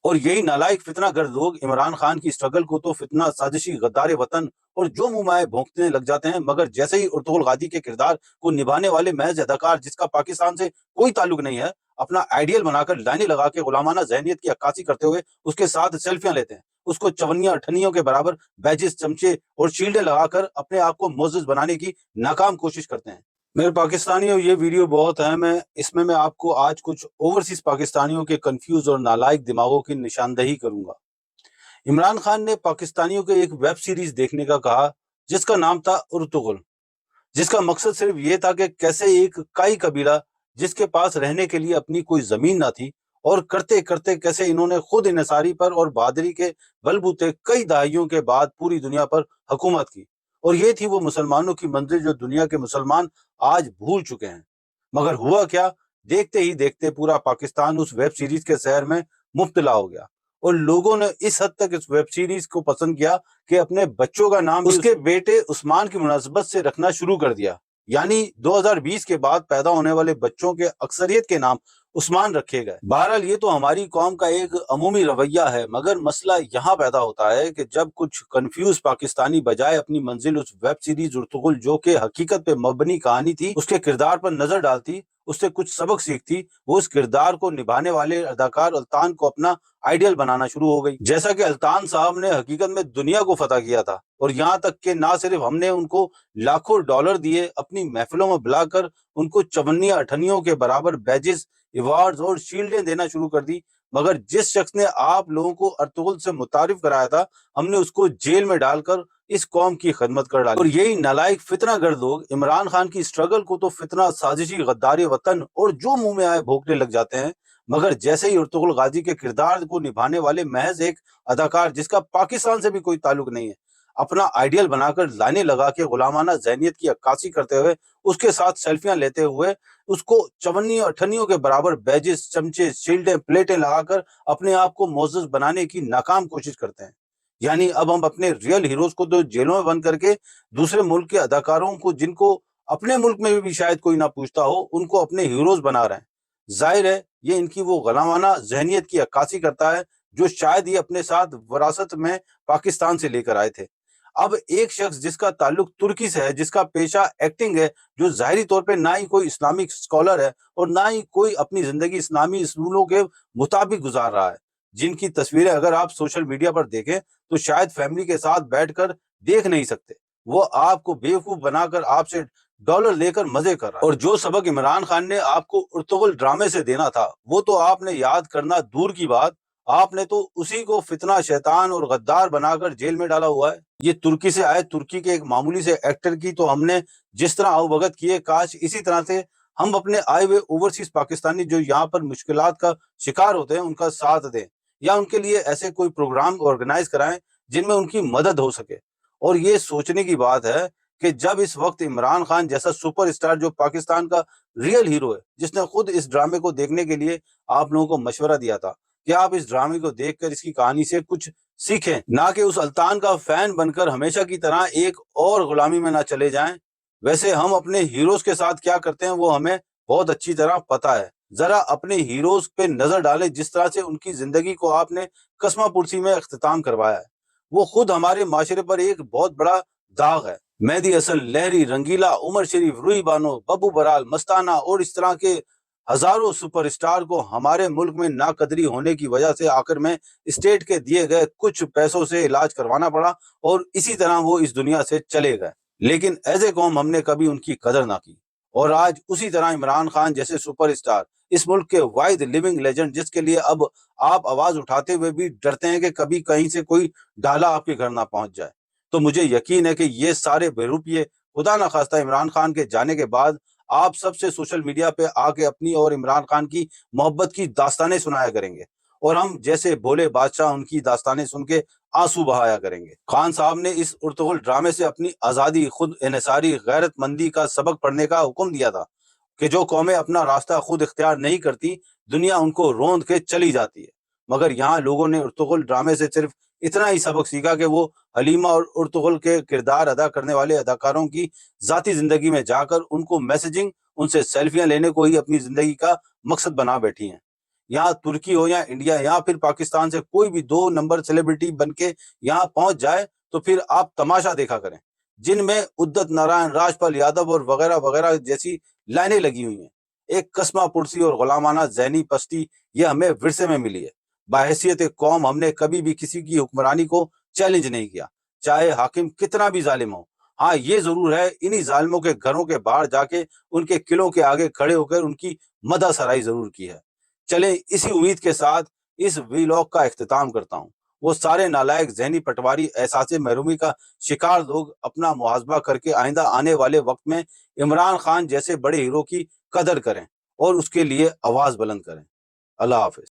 اور یہی नालायक फितना गर्द लोग इमरान खान की स्ट्रगल को तो फितना, साजिशी, गद्दार वतन और जो मुंह में आए भोंकने लग जाते हैं, मगर जैसे ही उर्तुगुल गादी के किरदार को निभाने वाले महज अदाकार जिसका पाकिस्तान से कोई ताल्लुक नहीं है, अपना आइडियल बनाकर लाइनें लगा के गुलामाना जहनियत की अक्कासी करते हुए उसके साथ सेल्फियां लेते हैं, उसको चवन्नियां अठन्नियों के बराबर बैजेस, चमचे और शील्डें लगाकर अपने आप को मोअज़्ज़ज़ बनाने की नाकाम कोशिश करते हैं। मेरे पाकिस्तानियों, ये वीडियो बहुत अहम है। इसमें मैं आपको आज कुछ ओवरसीज पाकिस्तानियों के कंफ्यूज और नालायक दिमागों की निशानदही करूंगा। इमरान खान ने पाकिस्तानियों को एक वेब सीरीज देखने का कहा जिसका नाम था उर्तुगुल, जिसका मकसद सिर्फ ये था कि कैसे एक काई कबीला जिसके पास रहने के लिए अपनी कोई जमीन ना थी और करते करते कैसे इन्होंने खुद इन्हिसारी पर और बहादुरी के बलबूते कई दहाइयों के बाद पूरी दुनिया पर हुकूमत की। और ये थी वो मुसलमानों की मंजिल जो दुनिया के मुसलमान आज भूल चुके हैं। मगर हुआ क्या, देखते ही देखते पूरा पाकिस्तान उस वेब सीरीज के सहर में मुब्तला हो गया और लोगों ने इस हद तक इस वेब सीरीज को पसंद किया कि अपने बच्चों का नाम उसके बेटे उस्मान की मुनासबत से रखना शुरू कर दिया। यानी 2020 के बाद पैदा होने वाले बच्चों के अक्सरियत के नाम उस्मान रखे गए। बहरहाल ये तो हमारी कौम का एक अमूमी रवैया है, मगर मसला यहाँ पैदा होता है कि जब कुछ कंफ्यूज पाकिस्तानी बजाय अपनी मंजिल उस वेब सीरीज उर्तुगुल जो कि हकीकत पे मबनी कहानी थी उसके किरदार पर नजर डालती, उससे कुछ सबक सीखती, वो उस किरदार को निभाने वाले अदाकार अल्तान को अपना आइडियल बनाना शुरू हो गई। जैसा कि अल्तान साहब ने हकीकत में दुनिया को फतह किया था और यहाँ तक कि ना सिर्फ हमने उनको लाखों डॉलर दिए, अपनी महफिलों में बुलाकर उनको चवन्नियां अठन्नियों के बराबर बैजेस, अवार्ड्स और शील्डें देना शुरू कर दी, मगर जिस शख्स ने आप लोगों को अर्तुगरुल से मुतारिफ कराया था, हमने उसको जेल में डालकर इस कौम की खिदमत कर डाली। और यही नालायक फितना गर्द लोग इमरान खान की स्ट्रगल को तो फितना, साजिशी, गद्दारी वतन और जो मुंह में आए भोंकने लग जाते हैं, मगर जैसे ही उर्तुगरुल गाजी के किरदार को निभाने वाले महज एक अदाकार जिसका पाकिस्तान से भी कोई ताल्लुक नहीं है, अपना आइडियल बनाकर लाइनें लगा के गुलामाना जहनियत की अक्कासी करते हुए उसके साथ सेल्फियां लेते हुए उसको चवन्नियों अठन्नियों के बराबर बैजेस, चमचे, शील्डें, प्लेटें लगाकर अपने आप को मोअज़्ज़ज़ बनाने की नाकाम कोशिश करते हैं। यानी अब हम अपने रियल हीरोज को तो जेलों में बंद करके दूसरे मुल्क के अदाकारों को, जिनको अपने मुल्क में भी शायद कोई ना पूछता हो, उनको अपने हीरोज बना रहे हैं। जाहिर है ये इनकी वो गुलामाना जहनियत की अक्कासी करता है जो शायद ये अपने साथ विरासत में पाकिस्तान से लेकर आए थे। अब एक शख्स जिसका ताल्लुक तुर्की से है, जिसका पेशा एक्टिंग है, जो जाहिरी तौर पे ना ही कोई इस्लामिक स्कॉलर है और ना ही कोई अपनी जिंदगी इस्लामी उसूलों के मुताबिक गुजार रहा है, जिनकी तस्वीरें अगर आप सोशल मीडिया पर देखें तो शायद फैमिली के साथ बैठकर देख नहीं सकते, वो आपको बेवकूफ बनाकर आपसे डॉलर लेकर मजे कर रहा है। और जो सबक इमरान खान ने आपको उर्तुगुल ड्रामे से देना था वो तो आपने याद करना दूर की बात, आपने तो उसी को फितना, शैतान और गद्दार बनाकर जेल में डाला हुआ है। ये तुर्की से आए तुर्की के एक मामूली से एक्टर की तो हमने जिस तरह अवगत किए, काश इसी तरह से हम अपने आए हुए ओवरसीज पाकिस्तानी जो यहाँ पर मुश्किलात का शिकार होते हैं उनका साथ दें, या उनके लिए ऐसे कोई प्रोग्राम ऑर्गेनाइज कराएं जिनमें उनकी मदद हो सके। और ये सोचने की बात है कि जब इस वक्त इमरान खान जैसा सुपरस्टार जो पाकिस्तान का रियल हीरो है, जिसने खुद इस ड्रामे को देखने के लिए आप लोगों को मशवरा दिया था कि आप इस ड्रामे को देखकर इसकी कहानी से कुछ सीखें, ना कि उस अल्तान का फैन बनकर हमेशा की तरह एक और गुलामी में ना चले जाएं। वैसे हम अपने हीरोज के साथ क्या करते हैं वो हमें बहुत अच्छी तरह पता है। जरा अपने हीरोज पे नजर डालें, जिस तरह से उनकी जिंदगी को आपने कसमा पुरसी में इख्तिताम करवाया है, वो खुद हमारे माशरे पर एक बहुत बड़ा दाग है। मेहदी हसन, लहरी, रंगीला, उमर शरीफ, रूही बानो, बब्बू बराल, मस्ताना और इस तरह के हजारों सुपरस्टार को हमारे मुल्क में नाकदरी होने की वजह से आखिर में स्टेट के दिए गए कुछ पैसों से इलाज करवाना पड़ा और इसी तरह वो इस दुनिया से चले गए। लेकिन एज ए कौम हमने कभी उनकी कदर ना की। और आज उसी तरह इमरान खान जैसे सुपरस्टार, इस मुल्क के वाहिद लिविंग लेजेंड, जिसके लिए अब आप आवाज उठाते हुए भी डरते हैं कि कभी कहीं से कोई डाला आपके घर ना पहुंच जाए, तो मुझे यकीन है कि ये सारे बेरूपिये खुदा ना खास्ता इमरान खान के जाने के बाद आप सबसे सोशल मीडिया पे आके अपनी और इमरान खान की मोहब्बत की दास्तानें सुनाया करेंगे और हम जैसे भोले बादशाह उनकी दास्तानें सुन के आंसू बहाया करेंगे। खान साहब ने इस उर्तुगुल ड्रामे से अपनी आजादी, खुद इन्हिसारी, गैरतमंदी का सबक पढ़ने का हुक्म दिया था कि जो कौमें अपना रास्ता खुद इख्तियार नहीं करती, दुनिया उनको रोंद के चली जाती है। मगर यहाँ लोगों ने उर्तुगुल ड्रामे से सिर्फ इतना ही सबक सीखा कि वो हलीमा और उर्तुगुल के किरदार अदा करने वाले अदाकारों की जाती जिंदगी में जाकर उनको मैसेजिंग, उनसे सेल्फियां लेने को ही अपनी जिंदगी का मकसद बना बैठी हैं। یہاں ترکی ہو یا انڈیا یا پھر پاکستان سے کوئی بھی 2 نمبر سیلیبریٹی بن کے یہاں پہنچ جائے تو پھر آپ تماشا دیکھا کریں، جن میں ادت نارائن، راج پال یادو اور وغیرہ وغیرہ جیسی لائنیں لگی ہوئی ہیں۔ ایک قسمہ پرسی اور غلامانہ ذہنی پستی یہ ہمیں ورثے میں ملی ہے۔ بحیثیت قوم ہم نے کبھی بھی کسی کی حکمرانی کو چیلنج نہیں کیا، چاہے حاکم کتنا بھی ظالم ہو۔ ہاں یہ ضرور ہے، انہی ظالموں کے گھروں کے باہر جا کے ان کے قلعوں کے آگے کھڑے ہو کر ان کی مدح سرائی ضرور کی ہے۔ چلیں اسی امید کے ساتھ اس ویلاگ کا اختتام کرتا ہوں۔ وہ سارے نالائق، ذہنی پٹواری، احساس محرومی کا شکار لوگ اپنا محاسبہ کر کے آئندہ آنے والے وقت میں عمران خان جیسے بڑے ہیرو کی قدر کریں اور اس کے لیے آواز بلند کریں۔ اللہ حافظ۔